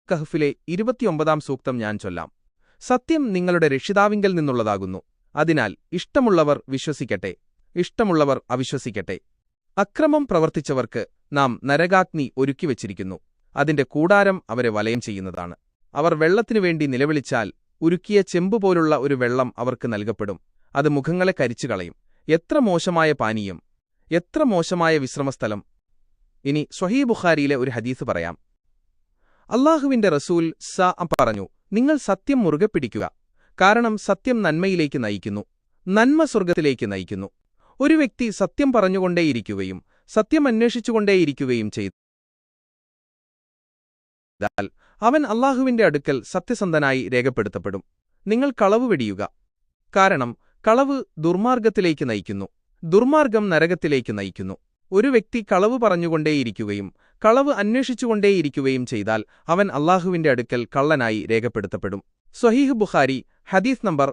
കഹ്ഫിലെ 29 സൂക്തം ഞാൻ ചൊല്ലാം. സത്യം നിങ്ങളുടെ രക്ഷിതാവിങ്കൽ നിന്നുള്ളതാകുന്നു. അതിനാൽ ഇഷ്ടമുള്ളവർ വിശ്വസിക്കട്ടെ, ഇഷ്ടമുള്ളവർ അവിശ്വസിക്കട്ടെ. അക്രമം പ്രവർത്തിച്ചവർക്ക് നാം നരകാഗ്നി ഒരുക്കിവച്ചിരിക്കുന്നു. അതിന്റെ കൂടാരം അവരെ വലയം ചെയ്യുന്നതാണ്. അവർ വെള്ളത്തിനുവേണ്ടി നിലവിളിച്ചാൽ ഉരുക്കിയ ചെമ്പുപോലുള്ള ഒരു വെള്ളം അവർക്ക് നൽകപ്പെടും. അത് മുഖങ്ങളെ കരിച്ചുകളയും. എത്ര മോശമായ പാനീയം, എത്ര മോശമായ വിശ്രമസ്ഥലം. ഇനി സ്വഹീഹ് ബുഖാരിയിലെ ഒരു ഹദീസ് പറയാം. അല്ലാഹുവിന്റെ റസൂൽ പറഞ്ഞു, നിങ്ങൾ സത്യം മുറുകെ പിടിക്കുക, കാരണം സത്യം നന്മയിലേക്ക് നയിക്കുന്നു, നന്മ സ്വർഗ്ഗത്തിലേക്ക് നയിക്കുന്നു. ഒരു വ്യക്തി സത്യം പറഞ്ഞുകൊണ്ടേയിരിക്കുകയും സത്യം അന്വേഷിച്ചുകൊണ്ടേയിരിക്കുകയും ചെയ്താൽ അവൻ അല്ലാഹുവിന്റെ അടുക്കൽ സത്യസന്ധനായി രേഖപ്പെടുത്തപ്പെടും. നിങ്ങൾ കളവ് വെടിയുക, കാരണം കളവ് ദുർമാർഗത്തിലേക്ക് നയിക്കുന്നു, ദുർമാർഗം നരകത്തിലേക്ക് നയിക്കുന്നു. ഒരു വ്യക്തി കളവ് പറഞ്ഞുകൊണ്ടേയിരിക്കുകയും കളവ് അന്വേഷിച്ചുകൊണ്ടേയിരിക്കുകയും ചെയ്താൽ അവൻ അല്ലാഹുവിന്റെ അടുക്കൽ കള്ളനായി രേഖപ്പെടുത്തപ്പെടും. സ്വഹീഹ് ബുഖാരി ഹദീസ് നമ്പർ